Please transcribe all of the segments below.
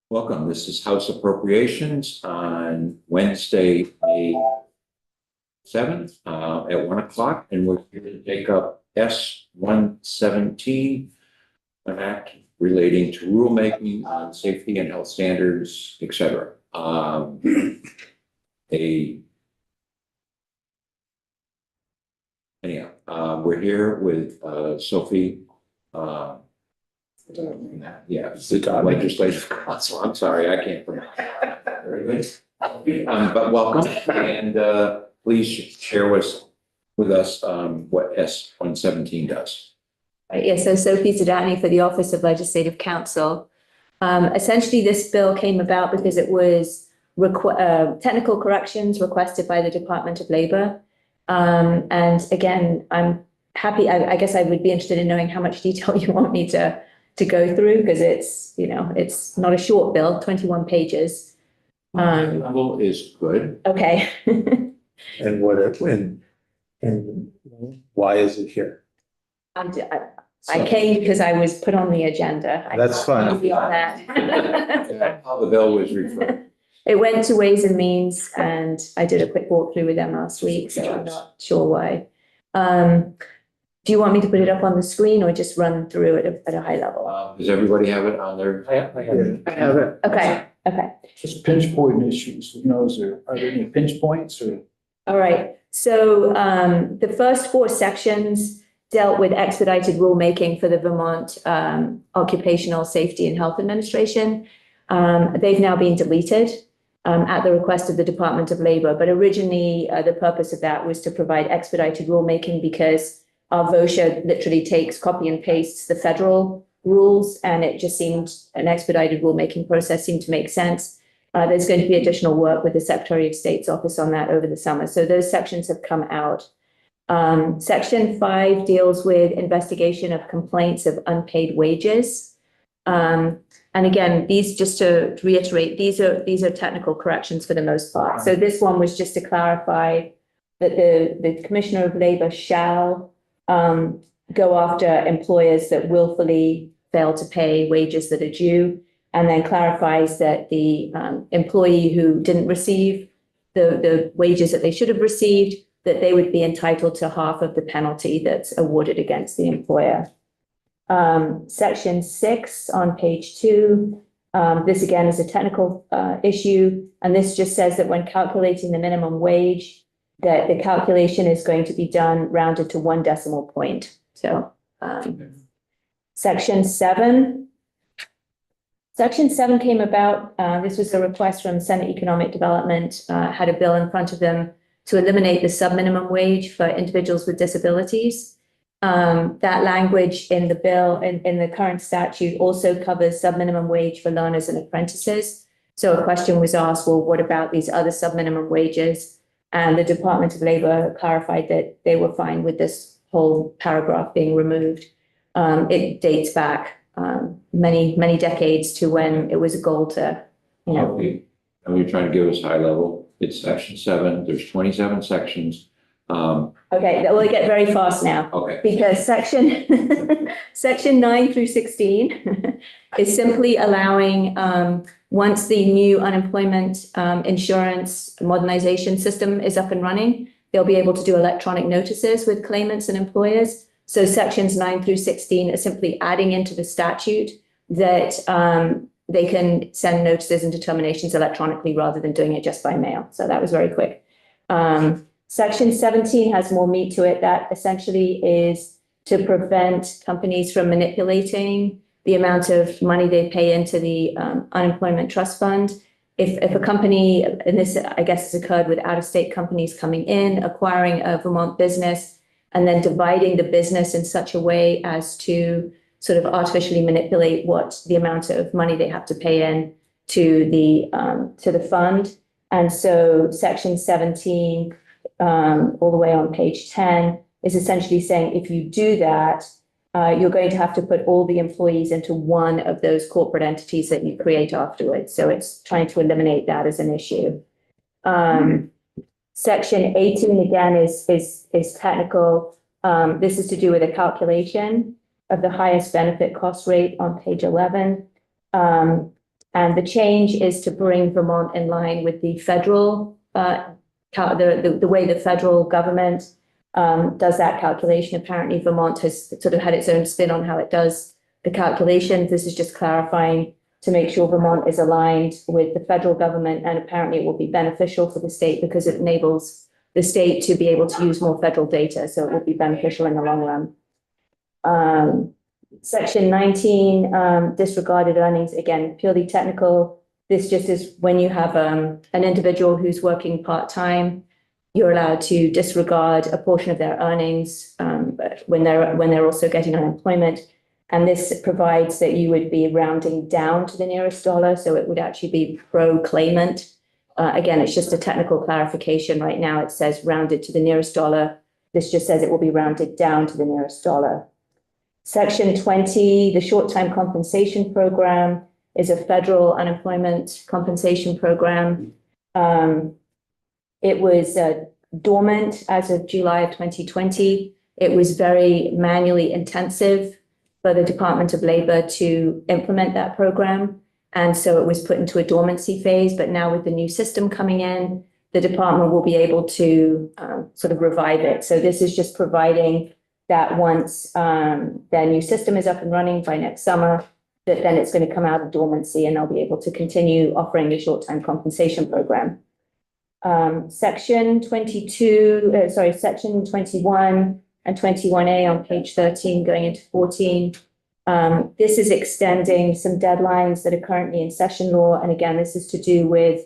Welcome. This is House Appropriations on Wednesday, May 7th at 1 o'clock, and we're here to take up S-117, an act relating to rulemaking on safety and health standards, etc. We're here with Sophie. Yeah, the legislative council. I'm sorry, I can't pronounce it. Very good. But welcome, and please share with us what S-117 does. Right, so Sophie Zadani for the Office of Legislative Counsel. Essentially, this bill came about because it was technical corrections requested by the Department of Labor. And again, I'm happy, I guess I would be interested in knowing how much detail you want me to go through, because it's, it's not a short bill, 21 pages. Level is good. Okay. And why is it here? I came because I was put on the agenda. That's fine. Beyond that. How the bill was referred. It went to Ways and Means, and I did a quick walkthrough with them last week, so I'm not sure why. Do you want me to put it up on the screen or just run through it at a high level? Does everybody have it on their? I have it. Okay. Just pinch point issues, are there any pinch points or? All right. So the first 4 sections dealt with expedited rulemaking for the Vermont Occupational Safety and Health Administration. They've now been deleted at the request of the Department of Labor. But originally, the purpose of that was to provide expedited rulemaking because our VOSHA literally takes, copy and pastes the federal rules, and it just seemed an expedited rulemaking process seemed to make sense. There's going to be additional work with the Secretary of State's office on that over the summer. So those sections have come out. Section 5 deals with investigation of complaints of unpaid wages. And again, these, just to reiterate, these are technical corrections for the most part. So this one was just to clarify that the Commissioner of Labor shall go after employers that willfully fail to pay wages that are due, and then clarifies that the employee who didn't receive the wages that they should have received, that they would be entitled to half of the penalty that's awarded against the employer. Section 6 on page 2, this again is a technical issue, and this just says that when calculating the minimum wage, that the calculation is going to be done rounded to 1 decimal point. So Section 7. Section 7 came about, this was a request from Senate Economic Development, had a bill in front of them to eliminate the sub-minimum wage for individuals with disabilities. That language in the bill, in the current statute, also covers sub-minimum wage for learners and apprentices. So a question was asked, well, what about these other sub-minimum wages? And the Department of Labor clarified that they were fine with this whole paragraph being removed. It dates back many decades to when it was a goal to, Okay. And you're trying to give us high level. It's section 7. There's 27 sections. Okay, that will get very fast now. Okay. Because section 9 through 16 is simply allowing, once the new unemployment insurance modernization system is up and running, they'll be able to do electronic notices with claimants and employers. So sections 9 through 16 are simply adding into the statute that they can send notices and determinations electronically rather than doing it just by mail. So that was very quick. Section 17 has more meat to it. That essentially is to prevent companies from manipulating the amount of money they pay into the unemployment trust fund. If a company, and this I guess has occurred with out-of-state companies coming in, acquiring a Vermont business, and then dividing the business in such a way as to sort of artificially manipulate what the amount of money they have to pay in to the fund. And so section 17, all the way on page 10, is essentially saying if you do that, you're going to have to put all the employees into one of those corporate entities that you create afterwards. So it's trying to eliminate that as an issue. Section 18 again is technical. This is to do with a calculation. of the highest benefit cost rate on page 11. And the change is to bring Vermont in line with the federal, the way the federal government does that calculation. Apparently Vermont has sort of had its own spin on how it does the calculations. This is just clarifying to make sure Vermont is aligned with the federal government, and apparently it will be beneficial for the state because it enables the state to be able to use more federal data, so it will be beneficial in the long run. Section 19, disregarded earnings, again, purely technical. This just is when you have an individual who's working part-time, you're allowed to disregard a portion of their earnings when they're also getting unemployment. And this provides that you would be rounding down to the nearest dollar, so it would actually be pro-claimant. Again, it's just a technical clarification. Right now it says rounded to the nearest dollar. This just says it will be rounded down to the nearest dollar. Section 20, the short-time compensation program is a federal unemployment compensation program. It was dormant as of July of 2020. It was very manually intensive for the Department of Labor to implement that program. And so it was put into a dormancy phase, but now with the new system coming in, the department will be able to sort of revive it. So this is just providing that once their new system is up and running by next summer, that then it's going to come out of dormancy and they'll be able to continue offering the short-time compensation program. Section 21 and 21A on page 13 going into 14. This is extending some deadlines that are currently in session law. And again, this is to do with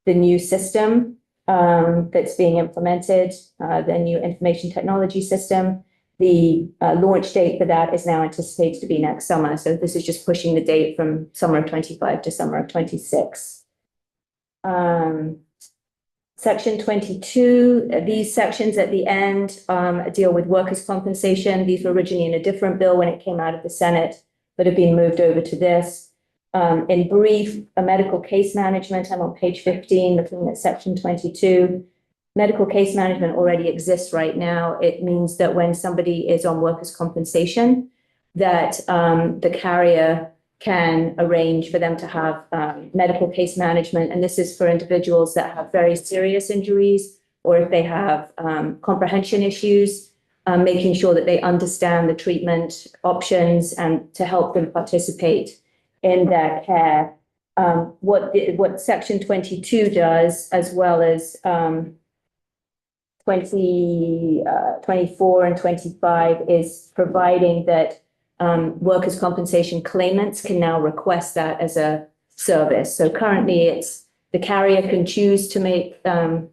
the new system that's being implemented, the new information technology system. The launch date for that is now anticipated to be next summer. So this is just pushing the date from summer of 25 to summer of 26. Section 22, these sections at the end deal with workers' compensation. These were originally in a different bill when it came out of the Senate, but have been moved over to this. In brief, a medical case management, I'm on page 15, looking at section 22. Medical case management already exists right now. It means that when somebody is on workers' compensation, that the carrier can arrange for them to have medical case management. And this is for individuals that have very serious injuries, or if they have comprehension issues, making sure that they understand the treatment options and to help them participate in their care. What section 22 does, as well as 24 and 25, is providing that workers' compensation claimants can now request that as a service. So currently it's the carrier can choose to make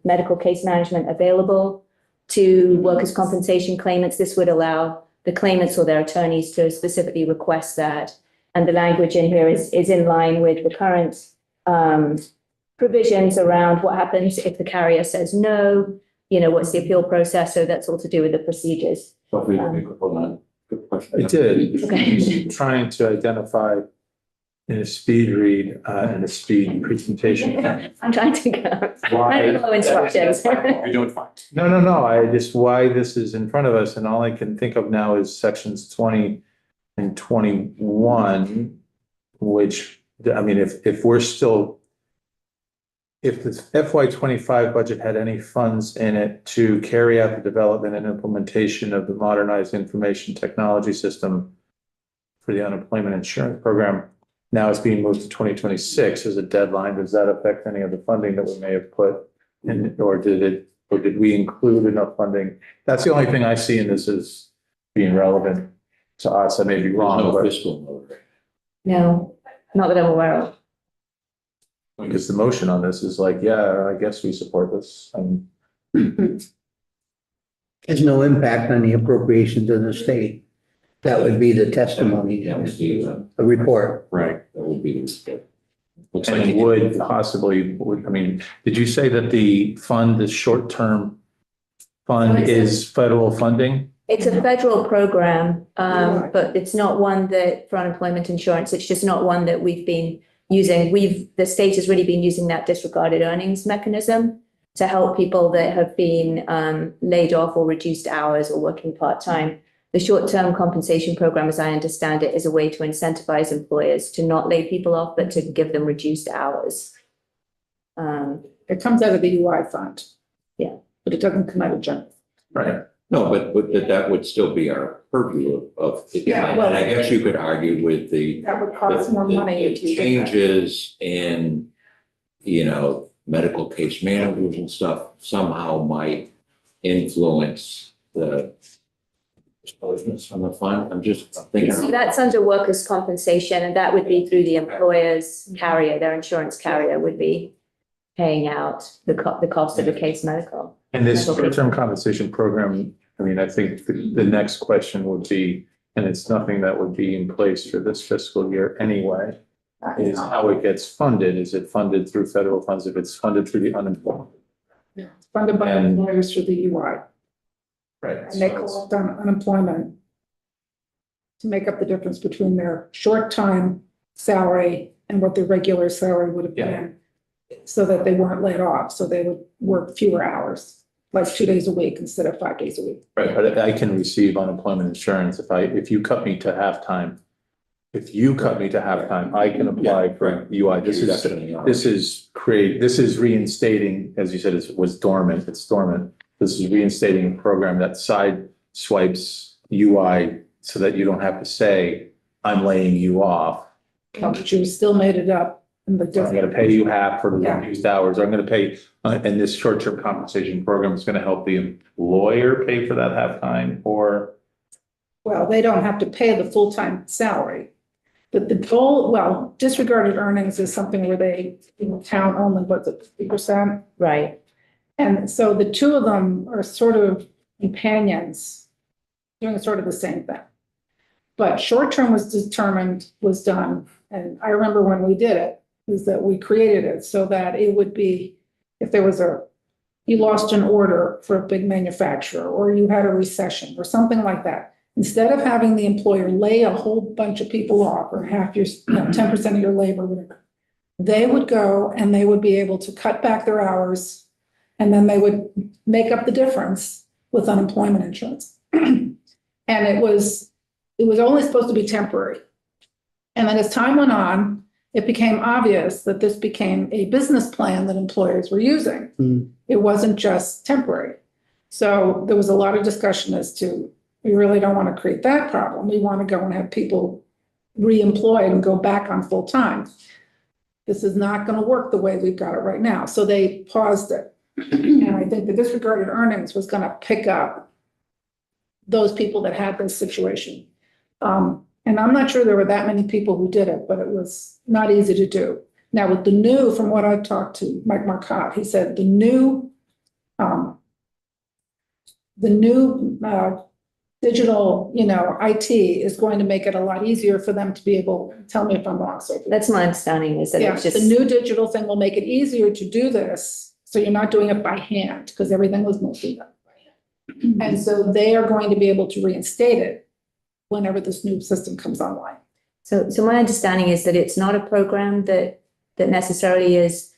medical case management available to workers' compensation claimants. This would allow the claimants or their attorneys to specifically request that. And the language in here is in line with the current provisions around what happens if the carrier says no, what's the appeal process. So that's all to do with the procedures. Hold on. Good question. I did. Okay. Trying to identify in a speed read and a speed presentation. I'm trying to go. Why? I follow instructions. You're doing fine. No. I just, why this is in front of us, and all I can think of now is sections 20 and 21, which, I mean, if we're still, if the FY 25 budget had any funds in it to carry out the development and implementation of the modernized information technology system for the unemployment insurance program, now it's being moved to 2026 as a deadline. Does that affect any of the funding that we may have put in, or did we include enough funding? That's the only thing I see in this as being relevant to us. I may be wrong, No but fiscal mode. No, not that I'm aware of. because the motion on this is like, yeah, I guess we support this. Has no impact on the appropriations of the state. That would be the testimony, Yeah, we'll see. the report. Right, that will be. Looks And like it would possibly, I mean, did you say that the fund, the short-term fund is federal funding? It's a federal program, but it's not one that for unemployment insurance, it's just not one that we've been using. The state has really been using that disregarded earnings mechanism to help people that have been laid off or reduced hours or working part-time. The short-term compensation program, as I understand it, is a way to incentivize employers to not lay people off, but to give them reduced hours. It comes out of the UI fund. Yeah. But it doesn't come out of general. Right. No, but that would still be our purview of. Yeah, well- And I guess you could argue with the. That would cost more money if you did that. Changes in, medical case managers and stuff somehow might influence the disbursements from the fund. I'm just thinking. So that's under workers' compensation, and that would be through the employer's carrier, their insurance carrier would be paying out the cost of the case medical. And this short-term compensation program, I mean, I think the next question would be, and it's nothing that would be in place for this fiscal year anyway, is how it gets funded. Is it funded through federal funds? If it's funded through the unemployment? Yeah, it's funded by And- employers through the UI. Right. And they collect on unemployment to make up the difference between their short-time salary and what their regular salary would have been. So that they weren't laid off, so they would work fewer hours, like 2 days a week instead of 5 days a week. Right, but I can receive unemployment insurance if you cut me to halftime. If you cut me to halftime, I can apply for UI. This is reinstating, as you said, it was dormant, it's dormant. This is reinstating a program that side swipes UI so that you don't have to say, I'm laying you off. But you still made it up in the I'm different. gonna pay you half for the Yeah. reduced hours, or I'm gonna pay, and this short-term compensation program is gonna help the employer pay for that halftime, or? Well, they don't have to pay the full-time salary. But the goal, well, disregarded earnings is something where they, town only, what's it, 50%? Right. And so the two of them are sort of companions, doing sort of the same thing. But short-term was done, and I remember when we did it, is that we created it so that it would be, if there was you lost an order for a big manufacturer, or you had a recession, or something like that. Instead of having the employer lay a whole bunch of people off, or half your, 10% of your labor, whatever, they would go and they would be able to cut back their hours, and then they would make up the difference with unemployment insurance. And it was only supposed to be temporary. And then as time went on, it became obvious that this became a business plan that employers were using. It wasn't just temporary. So there was a lot of discussion as to, we really don't want to create that problem. We want to go and have people re-employed and go back on full time. This is not going to work the way we've got it right now. So they paused it. And I think the disregarded earnings was going to pick up those people that had this situation. And I'm not sure there were that many people who did it, but it was not easy to do. Now with the new, from what I've talked to Mike Marcotte, he said the new digital, IT is going to make it a lot easier for them to be able, tell me if I'm wrong, Sophie. That's my understanding, is that Yeah, it's just. the new digital thing will make it easier to do this, so you're not doing it by hand, because everything was mostly done by hand. And so they are going to be able to reinstate it whenever this new system comes online. So my understanding is that it's not a program that necessarily is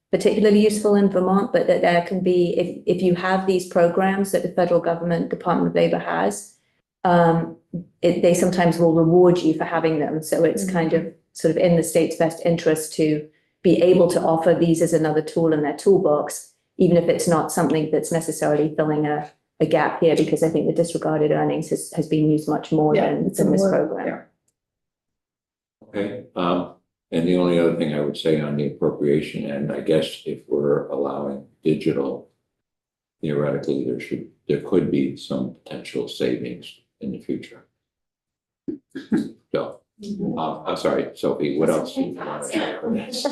particularly useful in Vermont, but that there can be, if you have these programs that the federal government, Department of Labor has, they sometimes will reward you for having them. So it's kind of sort of in the state's best interest to be able to offer these as another tool in their toolbox, even if it's not something that's necessarily filling a gap here, because I think the disregarded earnings has been used much more than it's this more- program. yeah. Okay, and the only other thing I would say on the appropriation end, I guess if we're allowing digital, theoretically, there could be some potential savings in the future. So, I'm sorry, Sophie, what else do you want to share for this?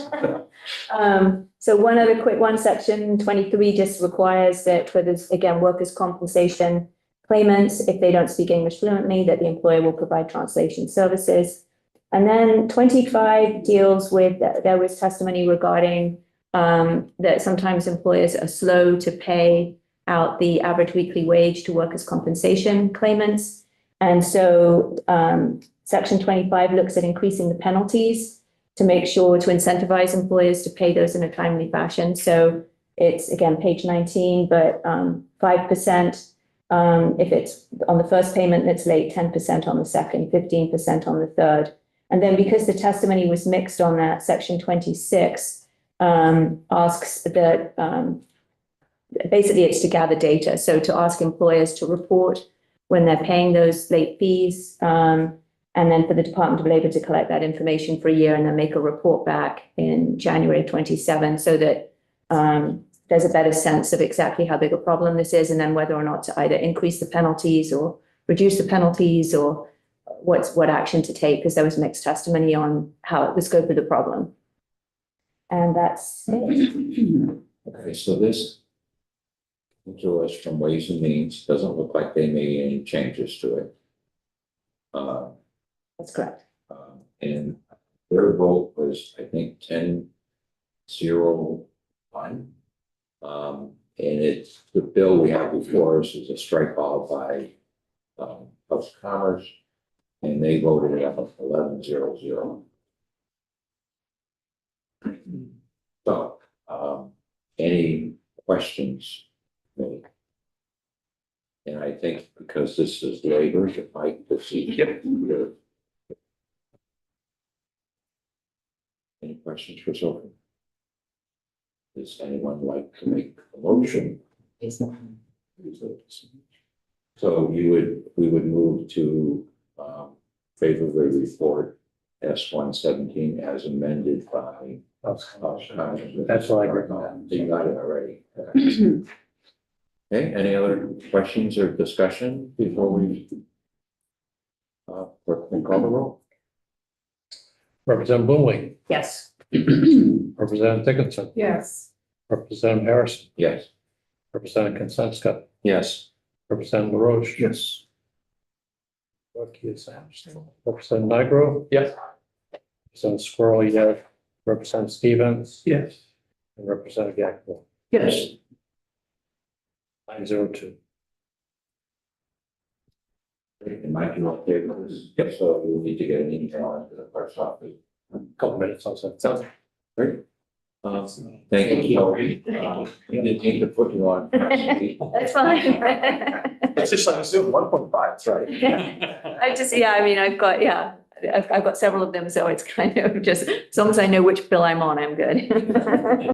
So one other quick one, section 23 just requires that for this, again, workers' compensation claimants, if they don't speak English fluently, that the employer will provide translation services. And then 25 deals with, there was testimony regarding that sometimes employers are slow to pay out the average weekly wage to workers' compensation claimants. And so section 25 looks at increasing the penalties to make sure to incentivize employers to pay those in a timely fashion. So it's, again, page 19, but 5% If it's on the first payment and it's late, 10% on the second, 15% on the third. And then because the testimony was mixed on that, section 26 asks that basically it's to gather data. So to ask employers to report when they're paying those late fees, and then for the Department of Labor to collect that information for a year and then make a report back in January of 27, so that there's a better sense of exactly how big a problem this is, and then whether or not to either increase the penalties or reduce the penalties, or what action to take, because there was mixed testimony on how the scope of the problem. And that's it. Okay, so this to us from Ways and Means, doesn't look like they made any changes to it. That's correct. And their vote was, I think, 10-0-1. And it's, the bill we have before us is a strike all by House of Commerce, and they voted it up 11-0-0. So, any questions? And I think because this is labor, it might proceed. Yep. Any questions for Sophie? Does anyone like to make a motion? So we would move to favorably report S-117 as amended by. That's what I heard. You got it already. Okay, any other questions or discussion before we clerk can call the roll? Representative Blumenle, Yes. Representative Dickinson, Yes. Representative Harrison, Yes. Representative Konsenska, Yes. Representative LaRoche. Yes. Representative Nigro. Yes. Representative Squirrel, yes. Representative Stevens. Yes. And Representative Gackel. Yes. 902. And Mike, you okay with this? Yep. So you'll need to get an email into the clerk's office. Couple minutes also. Sounds great. Thank you. We didn't need to put you on. That's fine. It's just like Zoom 1.5, that's right. I just, yeah, I mean, I've got several of them, so it's kind of just, as long as I know which bill I'm on, I'm good.